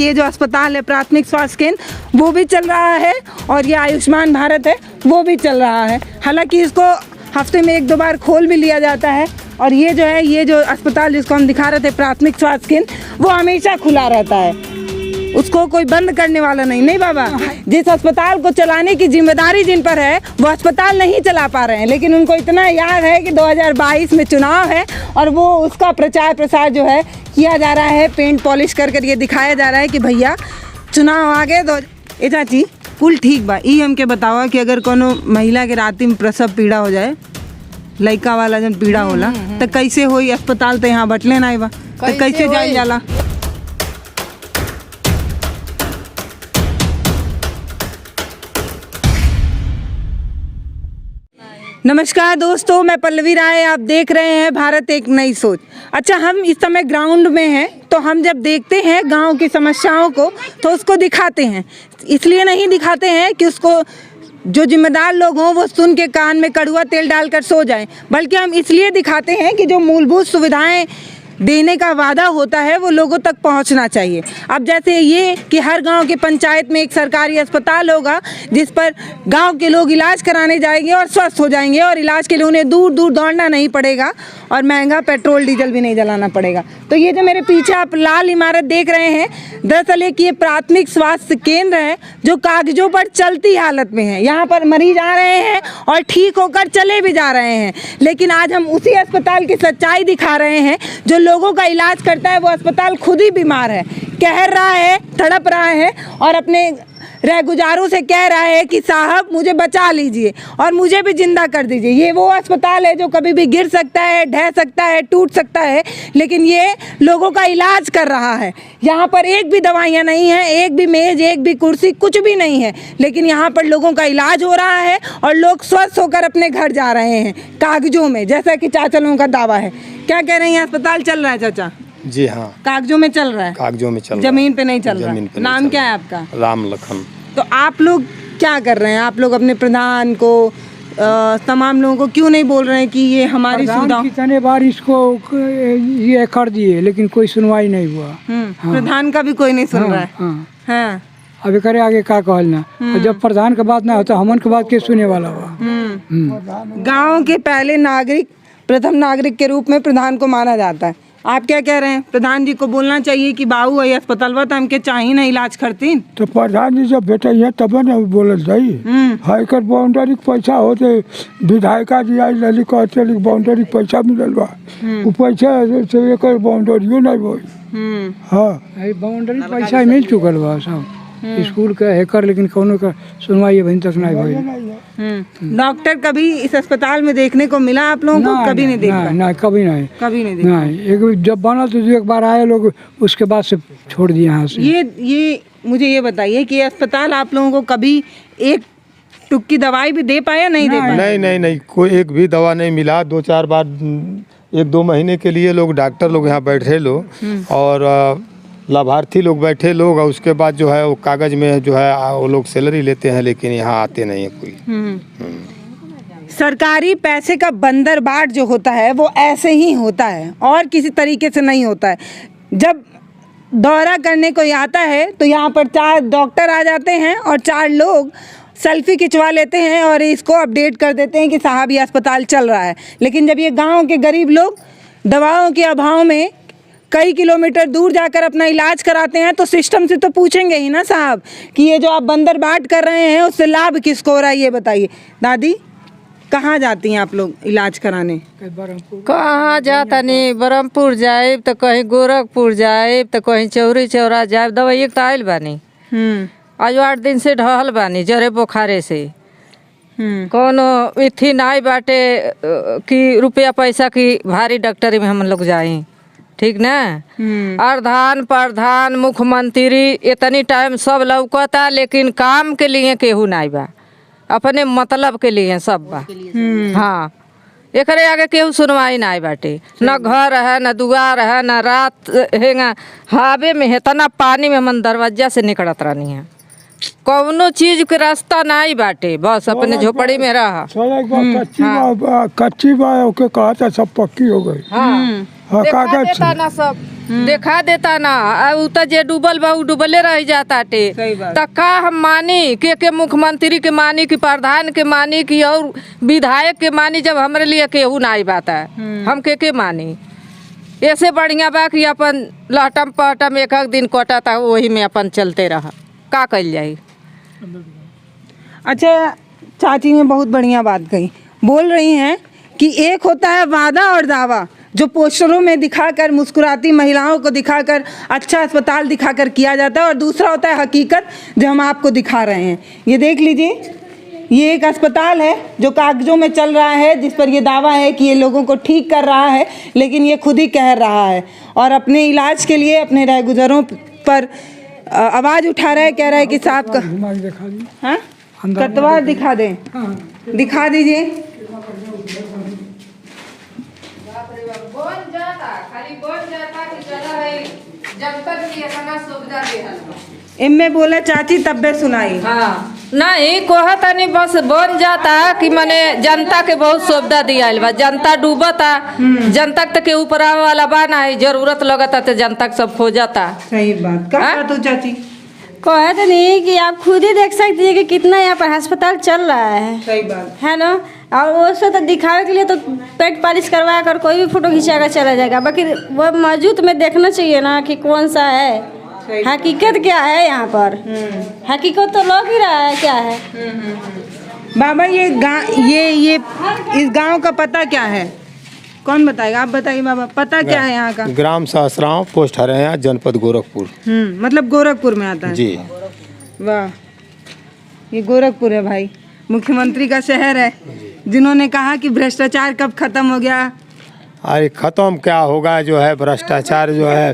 ये जो अस्पताल है प्राथमिक स्वास्थ्य केंद्र वो भी चल रहा है और ये आयुष्मान भारत है वो भी चल रहा है। हालांकि इसको हफ्ते में 1-2 बार खोल भी लिया जाता है और ये जो है ये जो अस्पताल जिसको हम दिखा रहे थे प्राथमिक स्वास्थ्य केंद्र वो हमेशा खुला रहता है, उसको कोई बंद करने वाला नहीं बाबा। जिस अस्पताल को चलाने की जिम्मेदारी जिन पर है वो अस्पताल नहीं चला पा रहे हैं, लेकिन उनको इतना याद है कि 2022 में चुनाव है और वो उसका प्रचार प्रसार जो है किया जा रहा है, पेंट पॉलिश कर ये दिखाया जा रहा है कि भैया चुनाव आ गए तो ए चाची कुल ठीक बा। ई हमके बतावा कि अगर कोनो महिला के राति में प्रसव पीड़ा हो जाए, लड़का वाला जन पीड़ा होला तो कैसे होई? अस्पताल तो यहाँ बटले ना बा तो कैसे जाई जाला? नमस्कार दोस्तों, मैं पल्लवी राय, आप देख रहे हैं भारत एक नई सोच। अच्छा, हम इस समय ग्राउंड में हैं तो हम जब देखते हैं गांव की समस्याओं को तो उसको दिखाते हैं। इसलिए नहीं दिखाते हैं कि उसको जो जिम्मेदार लोग हों वो सुन के कान में कड़वा तेल डालकर सो जाएं, बल्कि हम इसलिए दिखाते हैं कि जो मूलभूत सुविधाएं देने का वादा होता है वो लोगों तक पहुंचना चाहिए। अब जैसे ये कि हर गांव के पंचायत में एक सरकारी अस्पताल होगा जिस पर गांव के लोग इलाज कराने जाएंगे और स्वस्थ हो जाएंगे और इलाज के लिए उन्हें दूर दूर दौड़ना नहीं पड़ेगा और महंगा पेट्रोल डीजल भी नहीं जलाना पड़ेगा। तो ये जो मेरे पीछे आप लाल इमारत देख रहे हैं, दरअसल एक ये प्राथमिक स्वास्थ्य केंद्र है जो कागजों पर चलती हालत में है। यहाँ पर मरीज आ रहे हैं और ठीक होकर चले भी जा रहे हैं, लेकिन आज हम उसी अस्पताल की सच्चाई दिखा रहे हैं। जो लोगों का इलाज करता है वो अस्पताल खुद ही बीमार है, कह रहा है, तड़प रहा है और अपने रहगुजारों से कह रहा है कि साहब मुझे बचा लीजिए और मुझे भी जिंदा कर दीजिए। ये वो अस्पताल है जो कभी भी गिर सकता है, ढह सकता है, टूट सकता है, लेकिन ये लोगों का इलाज कर रहा है। यहाँ पर एक भी दवाइयाँ नहीं हैं, एक भी मेज, एक भी कुर्सी, कुछ भी नहीं है, लेकिन यहाँ पर लोगों का इलाज हो रहा है और लोग स्वस्थ होकर अपने घर जा रहे हैं कागजों में, जैसा कि चाचा लोगों का दावा है। क्या कह रहे हैं, अस्पताल चल रहा है चाचा? जी हाँ, कागजों में चल रहा है। कागजों में चल रहा है, जमीन पे नहीं चल रहा है। नाम क्या है आपका? राम लखन। तो आप लोग क्या कर रहे हैं? आप लोग अपने प्रधान को तमाम लोगों को क्यों नहीं बोल रहे हैं कि ये हमारी सुविधा? कितने बार इसको ये कर दिए लेकिन कोई सुनवाई नहीं हुआ। हाँ। प्रधान का भी कोई नहीं सुन रहा है। हाँ। अभी करे आगे क्या कहना, और जब प्रधान का बात ना होता हमन के बात के सुने वाला हुआ। गाँव के पहले नागरिक, प्रथम नागरिक के रूप में प्रधान को माना जाता है। आप क्या कह रहे हैं? प्रधान जी को बोलना चाहिए कि बाबू ये अस्पताल तो हमके चाहिए ना इलाज करती। तो प्रधान जी जब बेटा है तब न बोलल जाई। हाईकर बाउंड्री पैसा होते विधायिका जी आई लली कहते बाउंड्री पैसा मिलल बा, वो पैसा से एक बाउंड्रियो नहीं बोई। हाँ, बाउंड्री पैसा मिल चुकल बा सब स्कूल का हैकर, लेकिन कोनो का सुनवाई अभी तक नहीं हुई। डॉक्टर कभी इस अस्पताल में देखने को मिला आप लोगों को? कभी नहीं देखा? नहीं, कभी नहीं, कभी नहीं देखा। नहीं, एक जब बना तो एक बार आए लोग, उसके बाद से छोड़ दिए यहाँ से। ये मुझे ये बताइए कि ये अस्पताल आप लोगों को कभी एक टुक की दवाई भी दे पाया? नहीं दे पाया? नहीं, कोई एक भी दवा नहीं मिला। 2-4 बार 1-2 महीने के लिए लोग डॉक्टर लोग यहाँ बैठे लोग और लाभार्थी लोग बैठे लोग, और उसके बाद जो है वो कागज में जो है वो लोग सैलरी लेते हैं, लेकिन यहाँ आते नहीं है कोई। सरकारी पैसे का बंदरबाट जो होता है वो ऐसे ही होता है और किसी तरीके से नहीं होता है। जब दौरा करने को आता है तो यहाँ पर 4 डॉक्टर आ जाते हैं और 4 लोग सेल्फी खिंचवा लेते हैं और इसको अपडेट कर देते हैं कि साहब ये अस्पताल चल रहा है। लेकिन जब ये गाँव के गरीब लोग दवाओं के अभाव में कई किलोमीटर दूर जाकर अपना इलाज कराते हैं तो सिस्टम से तो पूछेंगे ही ना साहब कि ये जो आप बंदरबाट कर रहे हैं उससे लाभ किसको हो रहा है, ये बताइए। दादी, कहाँ जाती हैं आप लोग इलाज कराने? कहाँ जाता नहीं, ब्रह्मपुर जाए तो कहीं गोरखपुर जाए तो कहीं चौरी चौरा जाए। दवाई तो आयल बानी, आज 8 दिन से ढहल बानी जरे बुखारे से। कोनो इथी नाई बाटे कि रुपया पैसा की भारी डॉक्टरी में हम लोग जाए, ठीक ना। अर्धान प्रधान मुख्यमंत्री इतनी टाइम सब लौकता, लेकिन काम के लिए केहू नहीं बा, अपने मतलब के लिए सब बा। हाँ, एकरे आगे केहू सुनवाई नहीं बाटे, न घर है, न दुआर है, न रात है, हावे में है तना पानी में मन दरवाजा से निकलत रहनी है। कौनो चीज के रास्ता नहीं बाटे, बस अपने झोपड़ी में रहा। कच्ची बा ओके कहा था सब पक्की हो गई। हाँ, कागज ना सब देखा देता ना। उ त जे डूबल बा उ डूबले रह जाता टे। सही बात। त का हम मानी के मुख्यमंत्री के मानी कि प्रधान के मानी कि और विधायक के मानी, जब हमरे लिए केहू ना आई बात है। हम के मानी। ऐसे बढ़िया बा कि अपन लहटम पहटम एक दिन कटता वही में अपन चलते रह, का कल जाई। अच्छा चाची ने बहुत बढ़िया बात कही, बोल रही हैं कि एक होता है वादा और दावा जो पोस्टरों में दिखाकर मुस्कुराती महिलाओं को दिखाकर अच्छा अस्पताल दिखाकर किया जाता है, और दूसरा होता है हकीकत जो हम आपको दिखा रहे हैं। ये देख लीजिए, ये एक अस्पताल है जो कागजों में चल रहा है, जिस पर ये दावा है कि ये लोगों को ठीक कर रहा है, लेकिन ये खुद ही कह रहा है और अपने इलाज के लिए अपने रहगुजरों पर आवाज़ उठा रहा है, कह रहा है कि साहब का हाँ कतवा दिखा दें, दिखा दीजिए। इनमें बोला चाची तब्बे सुनाई। हाँ नहीं कहता नहीं, बस बन जाता कि माने जनता के बहुत सुविधा दिया बा। जनता डूबता, जनता तक के ऊपर आवे वाला बा ना, जरूरत लगता तो जनता के सब हो जाता। सही बात कहा तो चाची। कहे तो नहीं कि आप खुद ही देख सकती है कि कितना यहाँ पर अस्पताल चल रहा है। सही बात है ना। और वो तो दिखावे के लिए तो पेट पालिश करवा कर कोई भी फोटो खिंचा कर चला जाएगा, बाकी वो मौजूद में देखना चाहिए ना कि कौन सा है, हकीकत क्या है यहाँ पर। हकीकत तो लग ही रहा है क्या है। बाबा ये इस गांव का पता क्या है, कौन बताएगा? आप बताइए बाबा, पता क्या है यहाँ का? ग्राम सहसराव, पोस्ट हरैया, जनपद गोरखपुर। मतलब गोरखपुर में आता है जी। वाह, ये गोरखपुर है भाई, मुख्यमंत्री का शहर है, जिन्होंने कहा कि भ्रष्टाचार कब खत्म हो गया। अरे खत्म क्या होगा, जो है भ्रष्टाचार जो है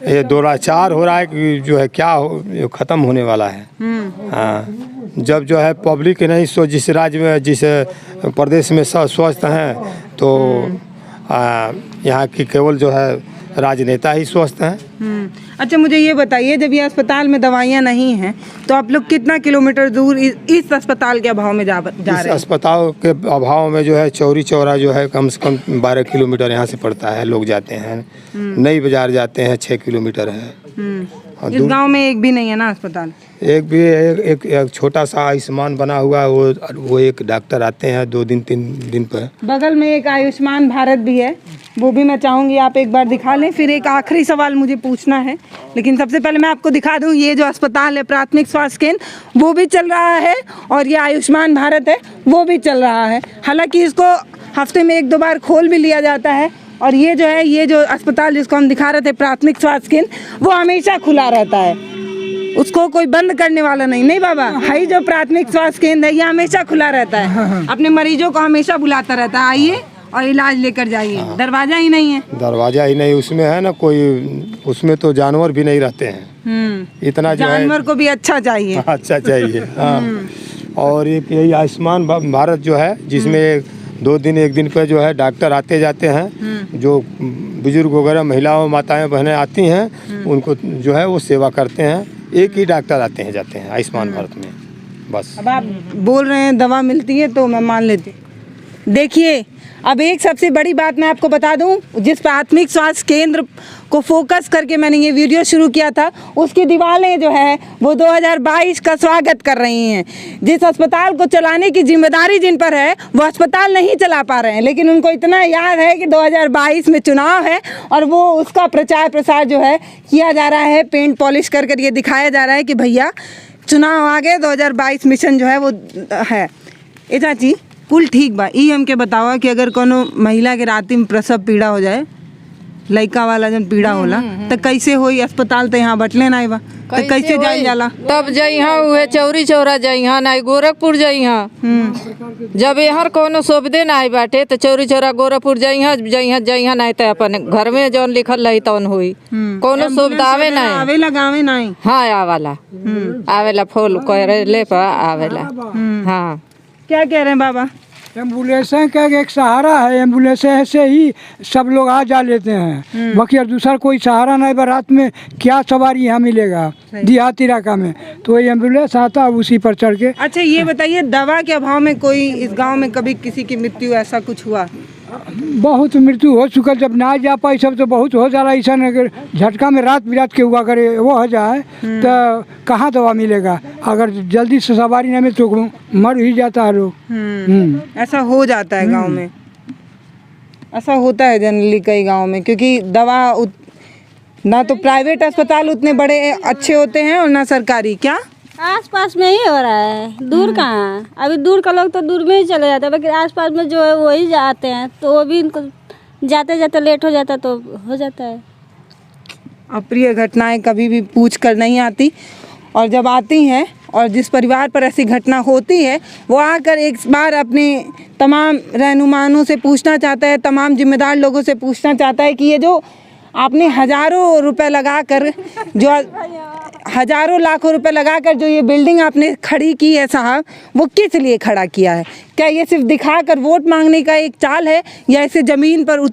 ये दुराचार हो रहा है कि जो है क्या हो, ये खत्म होने वाला है। हाँ, जब जो है पब्लिक नहीं जिस राज्य में जिस प्रदेश में सब स्वस्थ हैं तो यहाँ की केवल जो है राजनेता ही स्वस्थ हैं। अच्छा मुझे ये बताइए, जब ये अस्पताल में दवाइयाँ नहीं हैं तो आप लोग कितना किलोमीटर दूर इस अस्पताल के अभाव में जा रहे हैं? अस्पताल के अभाव में जो है चौरी चौरा जो है कम से कम 12 किलोमीटर यहाँ से पड़ता है, लोग जाते हैं। नई बाजार जाते हैं 6 किलोमीटर है। इस गांव में एक भी नहीं है ना अस्पताल? एक भी एक छोटा सा आयुष्मान बना हुआ है, वो एक डॉक्टर आते हैं 2 दिन 3 दिन पर। बगल में एक आयुष्मान भारत भी है, वो भी मैं चाहूँगी आप एक बार दिखा लें। फिर एक आखिरी सवाल मुझे पूछना है, लेकिन सबसे पहले मैं आपको दिखा दूँ, ये जो अस्पताल है प्राथमिक स्वास्थ्य केंद्र वो भी चल रहा है और ये आयुष्मान भारत है वो भी चल रहा है। हालांकि इसको हफ्ते में 1-2 बार खोल भी लिया जाता है, और ये जो है ये जो अस्पताल जिसको हम दिखा रहे थे प्राथमिक स्वास्थ्य केंद्र, वो हमेशा खुला रहता है, उसको कोई बंद करने वाला नहीं बाबा। हाई जो प्राथमिक स्वास्थ्य केंद्र है ये हमेशा खुला रहता है, अपने मरीजों को हमेशा बुलाता रहता है, आइए और इलाज लेकर जाइए। दरवाजा ही नहीं है, दरवाजा ही नहीं, उसमें है ना कोई, उसमें तो जानवर भी नहीं रहते हैं। इतना जो है जानवर को भी अच्छा चाहिए। अच्छा चाहिए। हाँ, और एक यही आयुष्मान भारत जो है जिसमें 2 दिन 1 दिन पे जो है डॉक्टर आते जाते हैं, जो बुजुर्ग वगैरह महिलाओं माताएं बहनें आती हैं उनको जो है वो सेवा करते हैं। एक ही डॉक्टर आते हैं जाते हैं आयुष्मान भारत में, बस। अब आप बोल रहे हैं दवा मिलती है तो मैं मान लेती। देखिए अब एक सबसे बड़ी बात मैं आपको बता दूं, जिस प्राथमिक स्वास्थ्य केंद्र को फोकस करके मैंने ये वीडियो शुरू किया था, उसकी दीवारें जो है वो 2022 का स्वागत कर रही हैं। जिस अस्पताल को चलाने की जिम्मेदारी जिन पर है वो अस्पताल नहीं चला पा रहे हैं, लेकिन उनको इतना याद है कि 2022 में चुनाव है और वो उसका प्रचार प्रसार जो है किया जा रहा है, पेंट पॉलिश कर कर ये दिखाया जा रहा है कि भैया चुनाव आ गए, 2022 मिशन जो है वो है। ए चाची कुल ठीक बा, ई हमके बतावा कि अगर कोनो महिला के राती में प्रसव पीड़ा हो जाए, लड़का वाला जन पीड़ा होला तो कैसे होई? अस्पताल तो यहाँ बटले ना बा, तो कैसे जाई जाला? तब जइहा उहे चौरी चौरा जइहा, नहीं गोरखपुर जइहा। जब यहाँ कोनो सुविधे नहीं बाटे तो चौरी चौरा गोरखपुर जइहा नहीं तो अपन घर में जौन लिखल रही तौन हुई। कोनो सुविधा आवे नहीं, आवेला गावे नहीं। हाँ आवेला फूल ले पर आवेला। हाँ क्या कह रहे हैं बाबा? एम्बुलेंस का एक सहारा है, एम्बुलेंस से ही सब लोग आ जा लेते हैं, बाकी और दूसरा कोई सहारा नहीं। रात में क्या सवारी यहाँ मिलेगा देहाती इलाका में, तो ये एम्बुलेंस आता है उसी पर चढ़ के। अच्छा ये बताइए, दवा के अभाव में कोई इस गांव में कभी किसी की मृत्यु ऐसा कुछ हुआ? बहुत मृत्यु हो चुकल, जब ना जा पाई सब तो बहुत हो जाला ऐसा। अगर झटका में रात बिरात के हुआ करे वो हो जाए तो कहाँ दवा मिलेगा। अगर जल्दी से सवारी ना मिले तो मर ही जाता है लोग। ऐसा हो जाता है गांव में, ऐसा होता है जनरली कई गांव में, क्योंकि ना तो प्राइवेट अस्पताल उतने बड़े अच्छे होते हैं और ना सरकारी। क्या आस पास में ही हो रहा है, दूर कहाँ। अभी दूर का लोग तो दूर में ही चले जाते हैं, लेकिन आस पास में जो है वही जाते हैं, तो वो भी इनको जाते जाते लेट हो जाता है तो हो जाता है। अप्रिय घटनाएं कभी भी पूछ कर नहीं आती, और जब आती हैं और जिस परिवार पर ऐसी घटना होती है वो आकर एक बार अपने तमाम रहनुमाओं से पूछना चाहता है, तमाम जिम्मेदार लोगों से पूछना चाहता है कि ये जो आपने हज़ारों रुपए लगाकर, जो हज़ारों लाखों रुपए लगाकर जो ये बिल्डिंग आपने खड़ी की है साहब, वो किस लिए खड़ा किया है? क्या ये सिर्फ दिखाकर वोट मांगने का एक चाल है, या इससे ज़मीन पर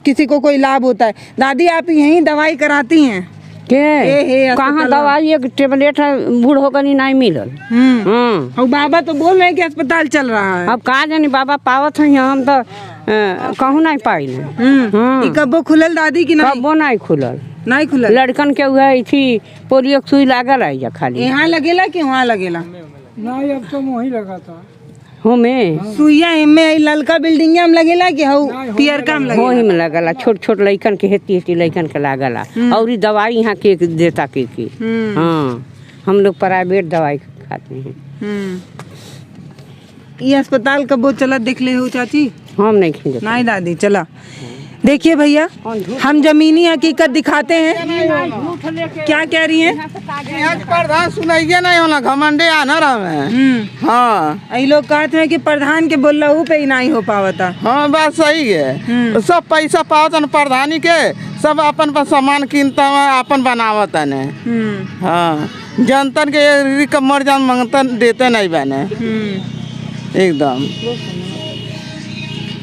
किसी को कोई लाभ होता है? दादी आप यहीं दवाई कराती हैं? कहाँ दवाई एक टेबलेट बूढ़ होकर नहीं मिलल। और बाबा तो बोल रहे हैं कि अस्पताल चल रहा है। अब कहा जानी बाबा पावत है, हम तो कहूँ नहीं पाई। कब्बो खुलल दादी की नहीं? कब्बो नहीं खुलल, नहीं खुलल। लड़कन के हुए थी पोलियो की सुई लागल है या खाली यहाँ लगेला कि वहाँ लगेला? नहीं, अब तो वहीं लगा था हमें सुइया में ललका बिल्डिंग में लगेला कि हऊ पियर काम लगेला? वही में लगला, छोट छोट लइकन के हेती लइकन के लागला। और ये दवाई यहाँ के देता के हाँ, हम लोग प्राइवेट दवाई खाते हैं। ये अस्पताल कब वो चला देख ले हो चाची? हम नहीं खींचते। नहीं दादी चला। देखिए भैया, हम जमीनी हकीकत दिखाते हैं। क्या कह रही हैं? प्रधान सुनाइए नहीं होला, घमंडे आना रहा। हाँ, ये लोग कहते हैं कि प्रधान के बोलहू पे ही नहीं हो पावता। हाँ बात सही है। सब पैसा पावत प्रधानी के, सब अपन पर सामान कीनता अपन बनावत है। हाँ, जनतन के मर जान मंगतन देते नहीं बने एकदम।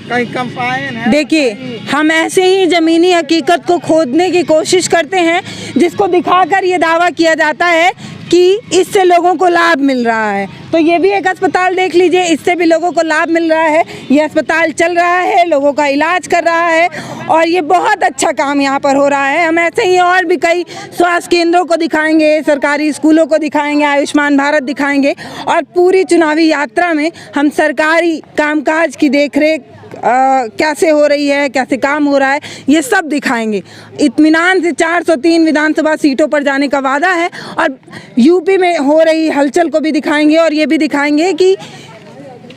कहीं कंपाइन है। देखिए, हम ऐसे ही ज़मीनी हकीकत को खोदने की कोशिश करते हैं, जिसको दिखाकर ये दावा किया जाता है कि इससे लोगों को लाभ मिल रहा है। तो ये भी एक अस्पताल देख लीजिए, इससे भी लोगों को लाभ मिल रहा है। ये अस्पताल चल रहा है, लोगों का इलाज कर रहा है, और ये बहुत अच्छा काम यहाँ पर हो रहा है। हम ऐसे ही और भी कई स्वास्थ्य केंद्रों को दिखाएंगे, सरकारी स्कूलों को दिखाएंगे, आयुष्मान भारत दिखाएंगे, और पूरी चुनावी यात्रा में हम सरकारी कामकाज की देखरेख कैसे हो रही है, कैसे काम हो रहा है, ये सब दिखाएंगे। इत्मीनान से 403 विधानसभा सीटों पर जाने का वादा है, और यूपी में हो रही हलचल को भी दिखाएंगे, और ये भी दिखाएंगे कि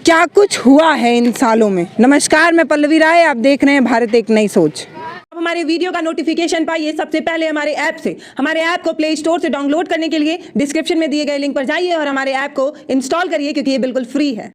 क्या कुछ हुआ है इन सालों में। नमस्कार, मैं पल्लवी राय, आप देख रहे हैं भारत एक नई सोच। अब हमारे वीडियो का नोटिफिकेशन पाइए सबसे पहले हमारे ऐप से। हमारे ऐप को प्ले स्टोर से डाउनलोड करने के लिए डिस्क्रिप्शन में दिए गए लिंक पर जाइए और हमारे ऐप को इंस्टॉल करिए, क्योंकि ये बिल्कुल फ्री है।